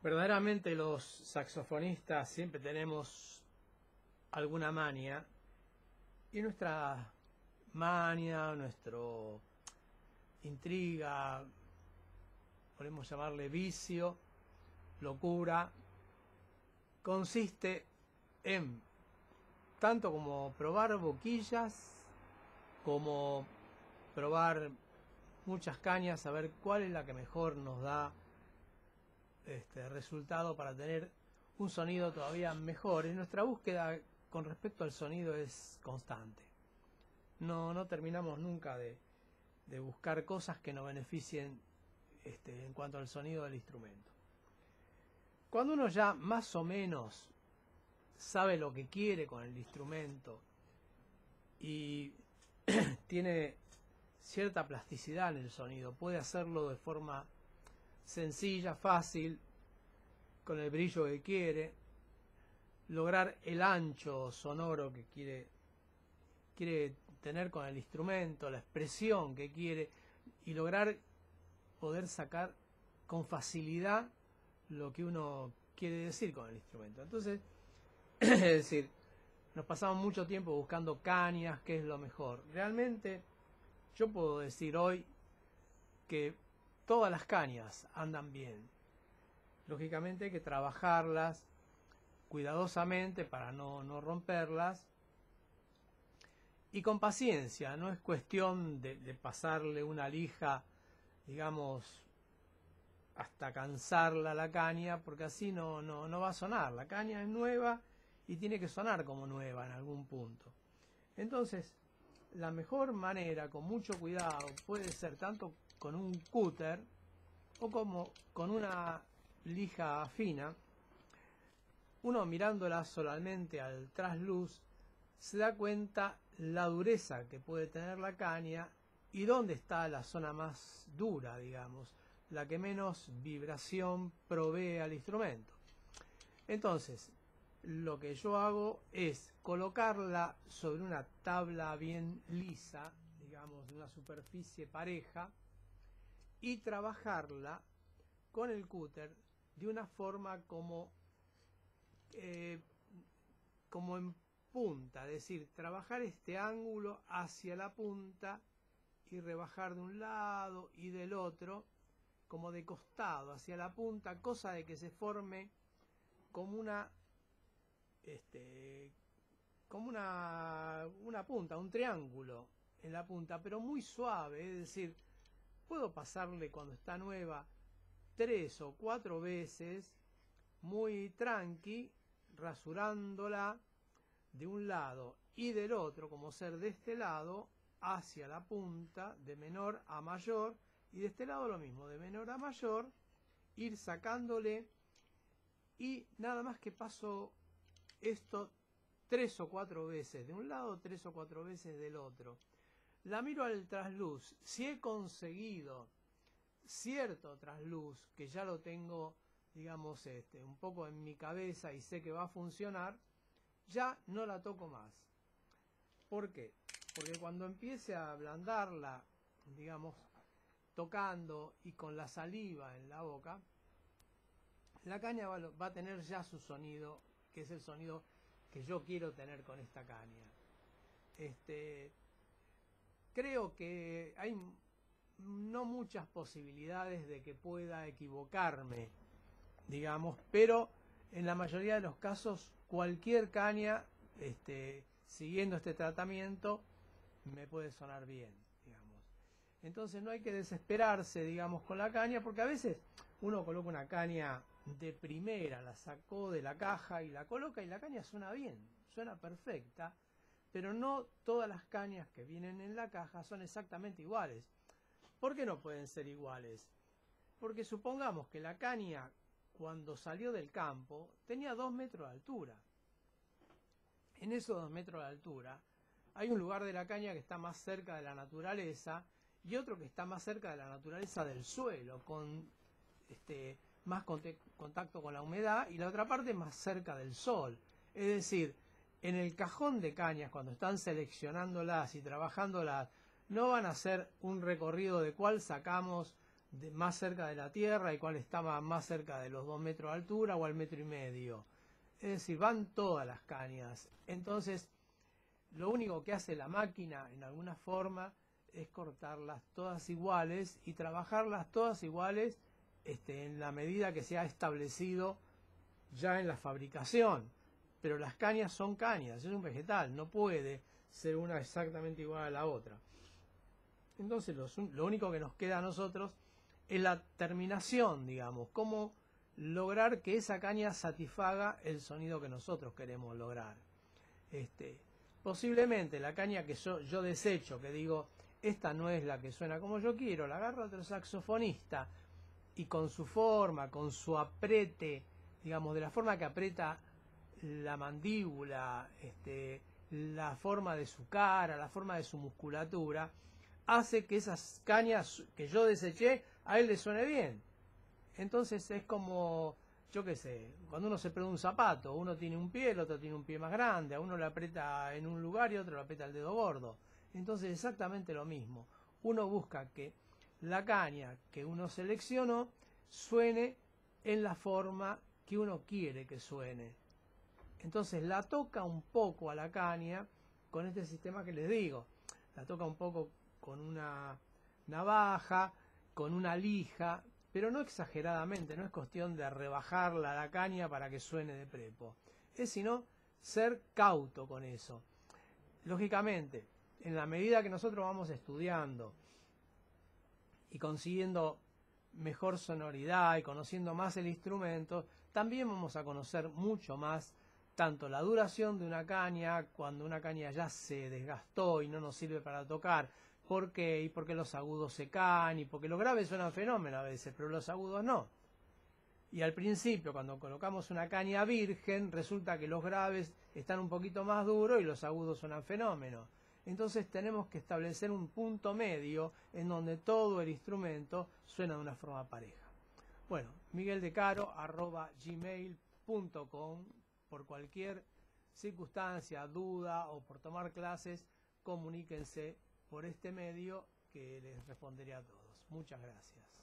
Verdaderamente los saxofonistas siempre tenemos alguna mania, y nuestra mania, nuestro intriga, podemos llamarle vicio, locura, consiste en tanto como probar boquillas, como probar muchas cañas, a ver cuál es la que mejor nos da resultado para tener un sonido todavía mejor. Y nuestra búsqueda con respecto al sonido es constante. No terminamos nunca de buscar cosas que nos beneficien en cuanto al sonido del instrumento. Cuando uno ya más o menos sabe lo que quiere con el instrumento y tiene cierta plasticidad en el sonido, puede hacerlo de forma sencilla, fácil, con el brillo que quiere, lograr el ancho sonoro que quiere tener con el instrumento, la expresión que quiere, y lograr poder sacar con facilidad lo que uno quiere decir con el instrumento. Entonces, es decir, nos pasamos mucho tiempo buscando cañas, qué es lo mejor. Realmente yo puedo decir hoy que todas las cañas andan bien. Lógicamente hay que trabajarlas cuidadosamente para no romperlas, y con paciencia. No es cuestión de pasarle una lija, digamos, hasta cansarla a la caña, porque así no va a sonar. La caña es nueva y tiene que sonar como nueva en algún punto. Entonces, la mejor manera, con mucho cuidado, puede ser tanto con un cúter o como con una lija fina. Uno mirándola solamente al trasluz se da cuenta la dureza que puede tener la caña y dónde está la zona más dura, digamos, la que menos vibración provee al instrumento. Entonces, lo que yo hago es colocarla sobre una tabla bien lisa, digamos, de una superficie pareja, y trabajarla con el cúter de una forma como en punta, es decir, trabajar este ángulo hacia la punta y rebajar de un lado y del otro, como de costado hacia la punta, cosa de que se forme como una punta, un triángulo en la punta, pero muy suave. Es decir, puedo pasarle cuando está nueva 3 o 4 veces, muy tranqui, rasurándola de un lado y del otro, como ser de este lado hacia la punta, de menor a mayor, y de este lado lo mismo, de menor a mayor, ir sacándole, y nada más que paso esto 3 o 4 veces de un lado, 3 o 4 veces del otro. La miro al trasluz. Si he conseguido cierto trasluz, que ya lo tengo, digamos, un poco en mi cabeza y sé que va a funcionar, ya no la toco más. ¿Por qué? Porque cuando empiece a ablandarla, digamos, tocando y con la saliva en la boca, la caña va a tener ya su sonido, que es el sonido que yo quiero tener con esta caña. Creo que hay no muchas posibilidades de que pueda equivocarme, digamos, pero en la mayoría de los casos cualquier caña, siguiendo este tratamiento, me puede sonar bien, digamos. Entonces no hay que desesperarse, digamos, con la caña, porque a veces uno coloca una caña de primera, la sacó de la caja y la coloca y la caña suena bien, suena perfecta, pero no todas las cañas que vienen en la caja son exactamente iguales. ¿Por qué no pueden ser iguales? Porque supongamos que la caña, cuando salió del campo, tenía 2 metros de altura. En esos 2 metros de altura hay un lugar de la caña que está más cerca de la naturaleza y otro que está más cerca de la naturaleza del suelo, con más contacto con la humedad, y la otra parte más cerca del sol. Es decir, en el cajón de cañas, cuando están seleccionándolas y trabajándolas, no van a hacer un recorrido de cuál sacamos más cerca de la tierra y cuál estaba más cerca de los 2 metros de altura o al 1,5 metros. Es decir, van todas las cañas. Entonces, lo único que hace la máquina en alguna forma es cortarlas todas iguales y trabajarlas todas iguales en la medida que se ha establecido ya en la fabricación. Pero las cañas son cañas, es un vegetal, no puede ser una exactamente igual a la otra. Entonces lo único que nos queda a nosotros es la terminación, digamos, cómo lograr que esa caña satisfaga el sonido que nosotros queremos lograr. Posiblemente la caña que yo desecho, que digo, esta no es la que suena como yo quiero, la agarra otro saxofonista y con su forma, con su apriete, digamos, de la forma que aprieta la mandíbula, la forma de su cara, la forma de su musculatura, hace que esas cañas que yo deseché a él le suene bien. Entonces es como, yo qué sé, cuando uno se prueba un zapato, uno tiene un pie, el otro tiene un pie más grande, a uno le aprieta en un lugar y otro le aprieta el dedo gordo. Entonces exactamente lo mismo. Uno busca que la caña que uno seleccionó suene en la forma que uno quiere que suene. Entonces la toca un poco a la caña con este sistema que les digo. La toca un poco con una navaja, con una lija, pero no exageradamente, no es cuestión de rebajarla a la caña para que suene de prepo. Es sino ser cauto con eso. Lógicamente, en la medida que nosotros vamos estudiando y consiguiendo mejor sonoridad y conociendo más el instrumento, también vamos a conocer mucho más tanto la duración de una caña, cuando una caña ya se desgastó y no nos sirve para tocar, ¿por qué? Y porque los agudos se caen, y porque los graves suenan fenómeno a veces, pero los agudos no. Y al principio, cuando colocamos una caña virgen, resulta que los graves están un poquito más duros y los agudos suenan fenómeno. Entonces tenemos que establecer un punto medio en donde todo el instrumento suena de una forma pareja. Bueno, migueldecaro@gmail.com. Por cualquier circunstancia, duda o por tomar clases, comuníquense por este medio que les responderé a todos. Muchas gracias.